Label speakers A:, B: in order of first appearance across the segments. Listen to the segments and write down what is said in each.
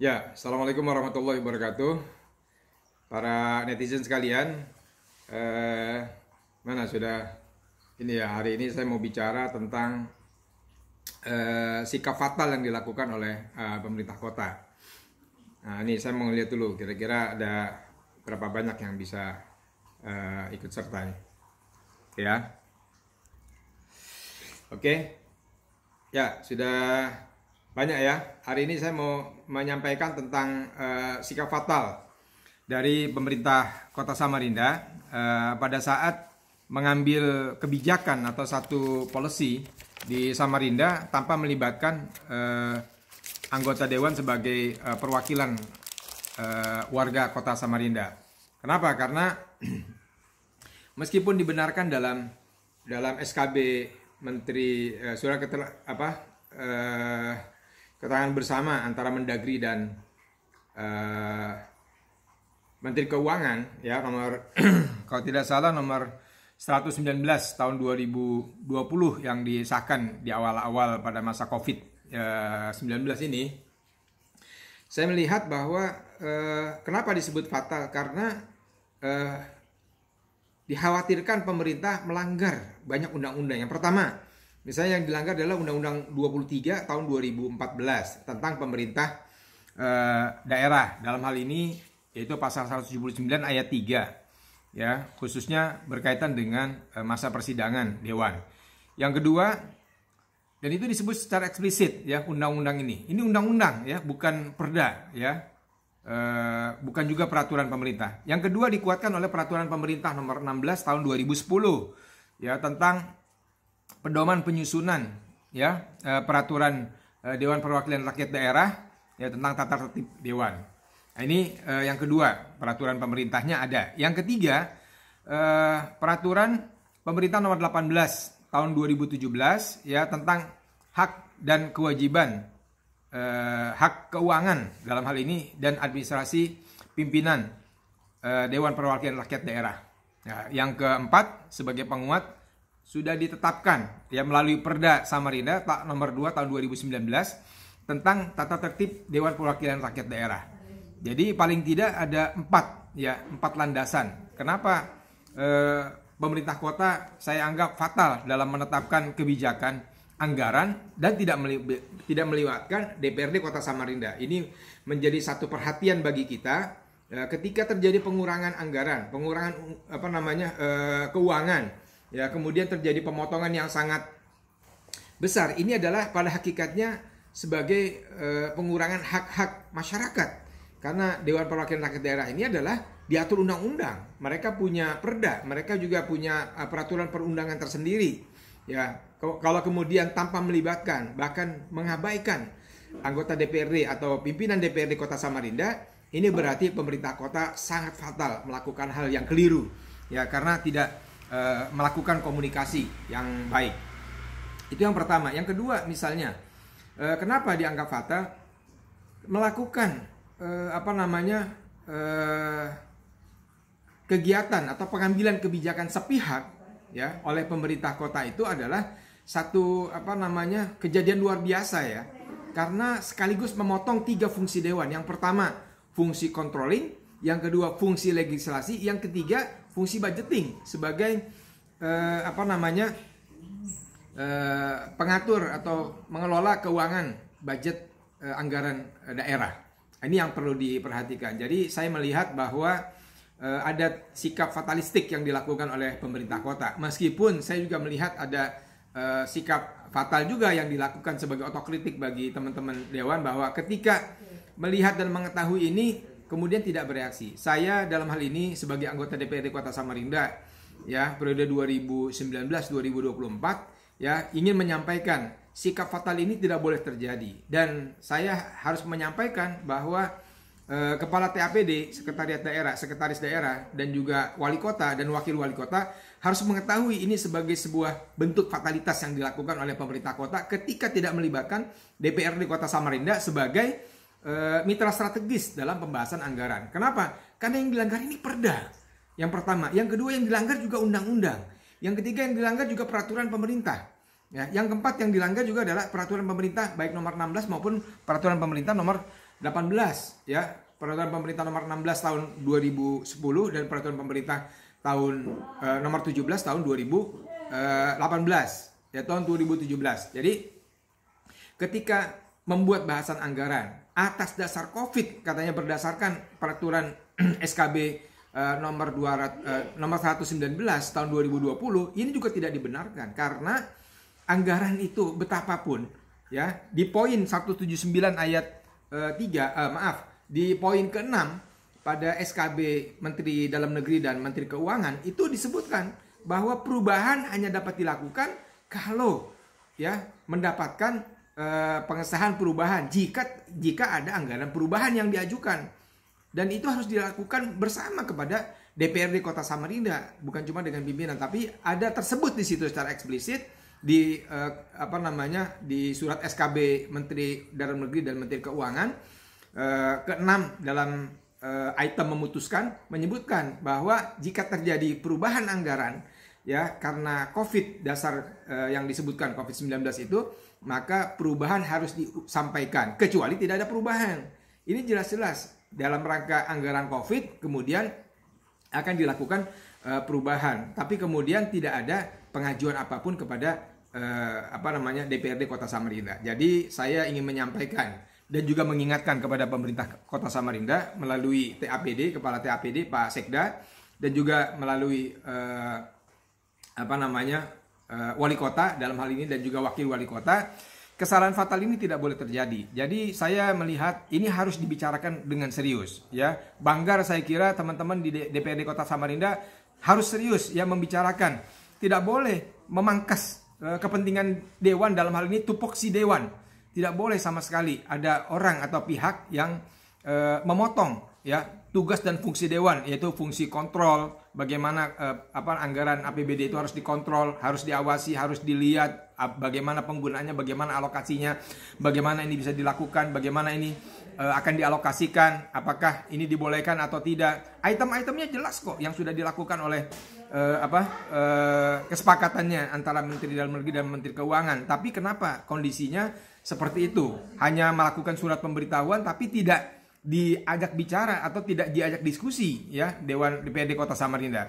A: Ya, Assalamualaikum warahmatullahi wabarakatuh. Para netizen sekalian, mana sudah ini ya, hari ini saya mau bicara tentang sikap fatal yang dilakukan oleh pemerintah kota. Nah, ini saya mau lihat dulu kira-kira ada berapa banyak yang bisa ikut serta. Ya. Oke. Ya, sudah banyak ya. Hari ini saya mau menyampaikan tentang sikap fatal dari pemerintah Kota Samarinda pada saat mengambil kebijakan atau satu policy di Samarinda tanpa melibatkan anggota dewan sebagai perwakilan warga Kota Samarinda. Kenapa? Karena meskipun dibenarkan dalam SKB Menteri surat keterangan bersama antara Mendagri dan Menteri Keuangan ya, nomor kalau tidak salah nomor 119 tahun 2020 yang disahkan di awal-awal pada masa COVID-19 ini. Saya melihat bahwa kenapa disebut fatal, karena dikhawatirkan pemerintah melanggar banyak undang-undang. Yang pertama, misalnya yang dilanggar adalah Undang-Undang 23 tahun 2014 tentang pemerintah daerah. Dalam hal ini yaitu pasal 179 ayat 3 ya, khususnya berkaitan dengan masa persidangan dewan. Yang kedua, dan itu disebut secara eksplisit ya, undang-undang ini. Ini undang-undang ya, bukan perda ya. Bukan juga peraturan pemerintah. Yang kedua, dikuatkan oleh peraturan pemerintah nomor 16 tahun 2010 ya, tentang pedoman penyusunan ya peraturan Dewan Perwakilan Rakyat Daerah ya, tentang tata tertib dewan. Nah, ini yang kedua, peraturan pemerintahnya ada. Yang ketiga, peraturan pemerintah nomor 18 tahun 2017 ya, tentang hak dan kewajiban hak keuangan dalam hal ini dan administrasi pimpinan Dewan Perwakilan Rakyat Daerah. Nah, yang keempat, sebagai penguat sudah ditetapkan ya melalui Perda Samarinda nomor 2 tahun 2019 tentang tata tertib Dewan Perwakilan Rakyat Daerah. Jadi paling tidak ada empat landasan. Kenapa pemerintah kota saya anggap fatal dalam menetapkan kebijakan anggaran dan tidak melibatkan DPRD Kota Samarinda. Ini menjadi satu perhatian bagi kita ketika terjadi pengurangan anggaran, pengurangan keuangan, ya, kemudian terjadi pemotongan yang sangat besar. Ini adalah pada hakikatnya sebagai pengurangan hak-hak masyarakat, karena Dewan Perwakilan Rakyat Daerah ini adalah diatur undang-undang. Mereka punya perda, mereka juga punya peraturan perundangan tersendiri. Ya, kalau kemudian tanpa melibatkan, bahkan mengabaikan anggota DPRD atau pimpinan DPRD Kota Samarinda, ini berarti pemerintah kota sangat fatal melakukan hal yang keliru. Ya, karena tidak melakukan komunikasi yang baik. Itu yang pertama. Yang kedua, misalnya, kenapa dianggap fatal? Melakukan kegiatan atau pengambilan kebijakan sepihak ya oleh pemerintah kota itu adalah satu kejadian luar biasa ya, karena sekaligus memotong 3 fungsi dewan. Yang pertama fungsi controlling, yang kedua fungsi legislasi, yang ketiga fungsi budgeting sebagai pengatur atau mengelola keuangan budget anggaran daerah. Ini yang perlu diperhatikan. Jadi saya melihat bahwa ada sikap fatalistik yang dilakukan oleh pemerintah kota. Meskipun saya juga melihat ada sikap fatal juga yang dilakukan sebagai otokritik bagi teman-teman dewan, bahwa ketika melihat dan mengetahui ini kemudian tidak bereaksi. Saya dalam hal ini sebagai anggota DPRD Kota Samarinda ya, periode 2019-2024 ya, ingin menyampaikan sikap fatal ini tidak boleh terjadi, dan saya harus menyampaikan bahwa Kepala TAPD, Sekretaris Daerah, dan juga Wali Kota dan Wakil Wali Kota harus mengetahui ini sebagai sebuah bentuk fatalitas yang dilakukan oleh pemerintah kota ketika tidak melibatkan DPRD Kota Samarinda sebagai mitra strategis dalam pembahasan anggaran. Kenapa? Karena yang dilanggar ini perda. Yang pertama. Yang kedua, yang dilanggar juga undang-undang. Yang ketiga, yang dilanggar juga peraturan pemerintah. Ya, yang keempat yang dilanggar juga adalah peraturan pemerintah baik nomor 16 maupun peraturan pemerintah nomor 18 ya. Peraturan pemerintah nomor 16 tahun 2010 dan peraturan pemerintah tahun nomor 17 tahun 2018 ya, tahun 2017. Jadi ketika membuat bahasan anggaran atas dasar Covid, katanya berdasarkan peraturan SKB nomor 119 tahun 2020, ini juga tidak dibenarkan karena anggaran itu betapapun ya, di poin 179 ayat 3 di poin ke-6 pada SKB Menteri Dalam Negeri dan Menteri Keuangan itu disebutkan bahwa perubahan hanya dapat dilakukan kalau ya mendapatkan pengesahan perubahan jika ada anggaran perubahan yang diajukan, dan itu harus dilakukan bersama kepada DPRD Kota Samarinda, bukan cuma dengan pimpinan, tapi ada tersebut di situ secara eksplisit di di surat SKB Menteri Dalam Negeri dan Menteri Keuangan ke-6 dalam item memutuskan menyebutkan bahwa jika terjadi perubahan anggaran ya karena Covid dasar yang disebutkan Covid-19 itu, maka perubahan harus disampaikan kecuali tidak ada perubahan. Ini jelas-jelas dalam rangka anggaran Covid kemudian akan dilakukan perubahan, tapi kemudian tidak ada pengajuan apapun kepada DPRD Kota Samarinda. Jadi saya ingin menyampaikan dan juga mengingatkan kepada pemerintah Kota Samarinda melalui TAPD, Kepala TAPD Pak Sekda, dan juga melalui Wali Kota dalam hal ini dan juga Wakil Wali Kota, kesalahan fatal ini tidak boleh terjadi. Jadi saya melihat ini harus dibicarakan dengan serius ya. Banggar saya kira teman-teman di DPRD Kota Samarinda harus serius ya membicarakan. Tidak boleh memangkas kepentingan dewan, dalam hal ini tupoksi dewan. Tidak boleh sama sekali ada orang atau pihak yang memotong ya tugas dan fungsi dewan, yaitu fungsi kontrol, bagaimana anggaran APBD itu harus dikontrol, harus diawasi, harus dilihat bagaimana penggunaannya, bagaimana alokasinya, bagaimana ini bisa dilakukan, bagaimana ini akan dialokasikan, apakah ini dibolehkan atau tidak. Item-itemnya jelas kok yang sudah dilakukan oleh kesepakatannya antara Menteri Dalam Negeri dan Menteri Keuangan. Tapi kenapa kondisinya seperti itu? Hanya melakukan surat pemberitahuan tapi tidak diajak bicara atau tidak diajak diskusi ya Dewan DPRD Kota Samarinda.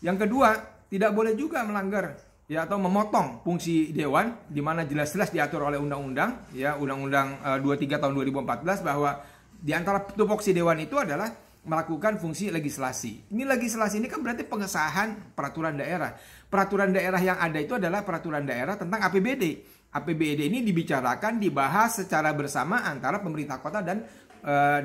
A: Yang kedua, tidak boleh juga melanggar ya atau memotong fungsi dewan, di mana jelas-jelas diatur oleh undang-undang ya, Undang-Undang 23 tahun 2014, bahwa di antara tupoksi dewan itu adalah melakukan fungsi legislasi. Ini legislasi ini kan berarti pengesahan peraturan daerah. Peraturan daerah yang ada itu adalah peraturan daerah tentang APBD. APBD ini dibicarakan, dibahas secara bersama antara pemerintah kota dan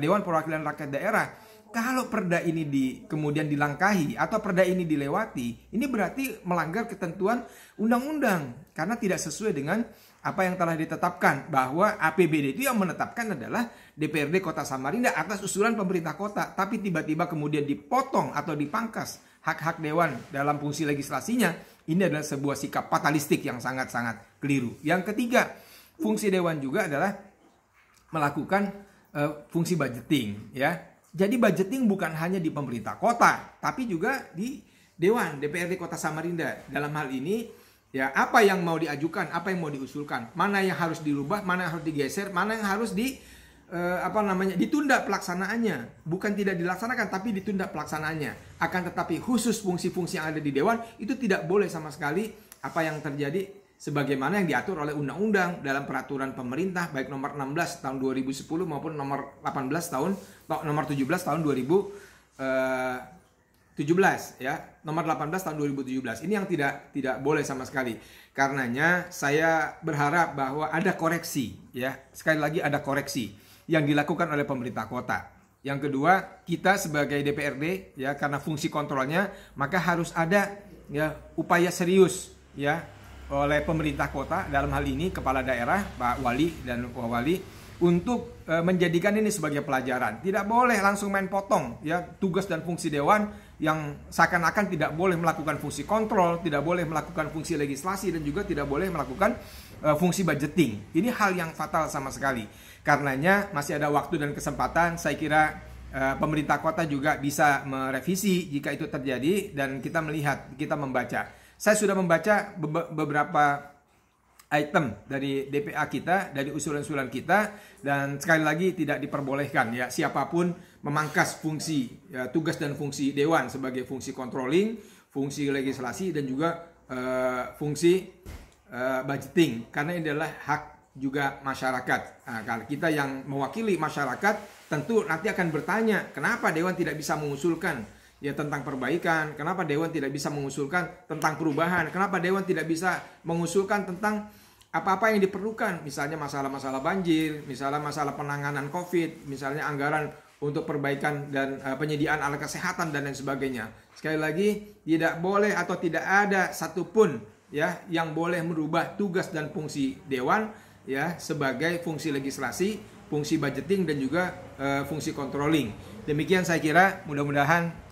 A: Dewan Perwakilan Rakyat Daerah. Kalau perda ini kemudian dilangkahi atau perda ini dilewati, ini berarti melanggar ketentuan undang-undang karena tidak sesuai dengan apa yang telah ditetapkan, bahwa APBD itu yang menetapkan adalah DPRD Kota Samarinda atas usulan pemerintah kota, tapi tiba-tiba kemudian dipotong atau dipangkas hak-hak dewan dalam fungsi legislasinya. Ini adalah sebuah sikap fatalistik yang sangat-sangat keliru. Yang ketiga, fungsi dewan juga adalah melakukan fungsi budgeting ya. Jadi budgeting bukan hanya di pemerintah kota, tapi juga di Dewan DPRD Kota Samarinda. Dalam hal ini ya, apa yang mau diajukan, apa yang mau diusulkan, mana yang harus dirubah, mana yang harus digeser, mana yang harus ditunda pelaksanaannya. Bukan tidak dilaksanakan, tapi ditunda pelaksanaannya. Akan tetapi khusus fungsi-fungsi yang ada di dewan itu tidak boleh sama sekali apa yang terjadi sebagaimana yang diatur oleh undang-undang dalam peraturan pemerintah baik nomor 16 tahun 2010 maupun nomor 17 tahun 2017 ya, nomor 18 tahun 2017. Ini yang tidak boleh sama sekali. Karenanya saya berharap bahwa ada koreksi ya. Sekali lagi ada koreksi yang dilakukan oleh pemerintah kota. Yang kedua, kita sebagai DPRD ya, karena fungsi kontrolnya, maka harus ada ya upaya serius ya oleh pemerintah kota, dalam hal ini kepala daerah Pak Wali dan Wali, untuk menjadikan ini sebagai pelajaran. Tidak boleh langsung main potong ya tugas dan fungsi dewan, yang seakan-akan tidak boleh melakukan fungsi kontrol, tidak boleh melakukan fungsi legislasi, dan juga tidak boleh melakukan fungsi budgeting. Ini hal yang fatal sama sekali. Karenanya masih ada waktu dan kesempatan. Saya kira pemerintah kota juga bisa merevisi jika itu terjadi, dan kita melihat, kita membaca. Saya sudah membaca beberapa item dari DPA kita, dari usulan-usulan kita, dan sekali lagi tidak diperbolehkan ya siapapun memangkas fungsi ya, tugas dan fungsi dewan sebagai fungsi controlling, fungsi legislasi dan juga fungsi budgeting, karena ini adalah hak juga masyarakat. Nah, kalau kita yang mewakili masyarakat tentu nanti akan bertanya kenapa dewan tidak bisa mengusulkan ya tentang perbaikan, kenapa dewan tidak bisa mengusulkan tentang perubahan, kenapa dewan tidak bisa mengusulkan tentang apa-apa yang diperlukan, misalnya masalah-masalah banjir, misalnya masalah penanganan COVID, misalnya anggaran untuk perbaikan dan penyediaan alat kesehatan dan lain sebagainya. Sekali lagi, tidak boleh atau tidak ada satupun ya yang boleh merubah tugas dan fungsi dewan ya sebagai fungsi legislasi, fungsi budgeting dan juga fungsi controlling. Demikian saya kira, mudah-mudahan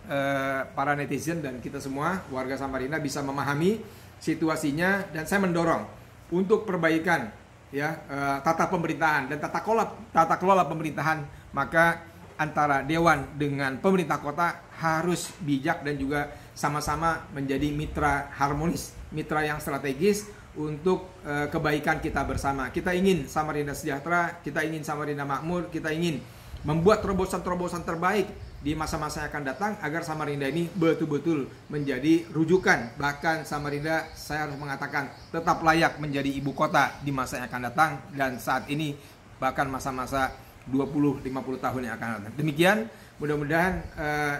A: para netizen dan kita semua warga Samarinda bisa memahami situasinya, dan saya mendorong untuk perbaikan ya tata pemerintahan dan tata kelola pemerintahan, maka antara dewan dengan pemerintah kota harus bijak dan juga sama-sama menjadi mitra harmonis, mitra yang strategis untuk kebaikan kita bersama. Kita ingin Samarinda sejahtera, kita ingin Samarinda makmur, kita ingin membuat terobosan-terobosan terbaik di masa-masa yang akan datang agar Samarinda ini betul-betul menjadi rujukan. Bahkan Samarinda, saya harus mengatakan, tetap layak menjadi ibu kota di masa yang akan datang, dan saat ini bahkan masa-masa 20-50 tahun yang akan datang. Demikian, mudah-mudahan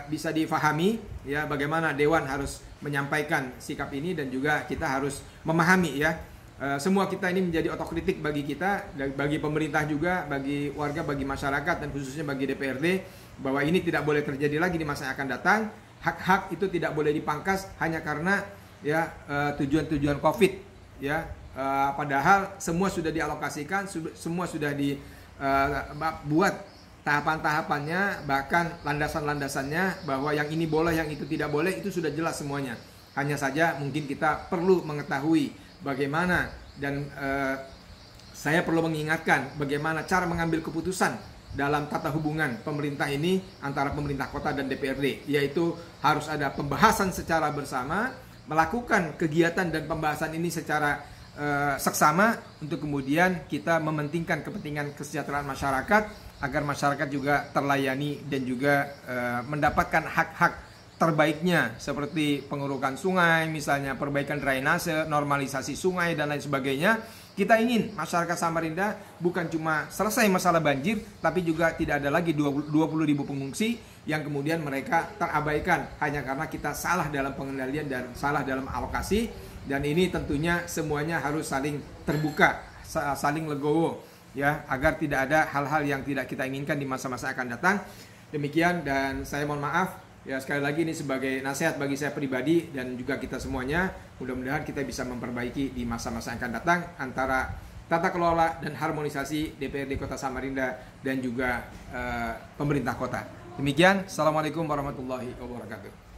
A: bisa difahami ya bagaimana dewan harus menyampaikan sikap ini, dan juga kita harus memahami ya semua kita ini menjadi otokritik bagi kita, bagi pemerintah juga, bagi warga, bagi masyarakat, dan khususnya bagi DPRD, bahwa ini tidak boleh terjadi lagi di masa yang akan datang. Hak-hak itu tidak boleh dipangkas hanya karena ya tujuan-tujuan COVID ya, padahal semua sudah dialokasikan, semua sudah dibuat tahapan-tahapannya, bahkan landasan-landasannya, bahwa yang ini boleh, yang itu tidak boleh, itu sudah jelas semuanya. Hanya saja mungkin kita perlu mengetahui bagaimana, dan saya perlu mengingatkan bagaimana cara mengambil keputusan dalam tata hubungan pemerintah ini antara pemerintah kota dan DPRD, yaitu harus ada pembahasan secara bersama, melakukan kegiatan dan pembahasan ini secara seksama untuk kemudian kita mementingkan kepentingan kesejahteraan masyarakat, agar masyarakat juga terlayani dan juga mendapatkan hak-hak terbaiknya, seperti pengurukan sungai, misalnya perbaikan drainase, normalisasi sungai dan lain sebagainya. Kita ingin masyarakat Samarinda bukan cuma selesai masalah banjir, tapi juga tidak ada lagi 20.000 pengungsi yang kemudian mereka terabaikan hanya karena kita salah dalam pengendalian dan salah dalam alokasi. Dan ini tentunya semuanya harus saling terbuka, saling legowo ya, agar tidak ada hal-hal yang tidak kita inginkan di masa-masa akan datang. Demikian, dan saya mohon maaf ya, sekali lagi ini sebagai nasihat bagi saya pribadi dan juga kita semuanya. Mudah-mudahan kita bisa memperbaiki di masa-masa yang akan datang antara tata kelola dan harmonisasi DPRD Kota Samarinda dan juga pemerintah kota. Demikian, Assalamualaikum warahmatullahi wabarakatuh.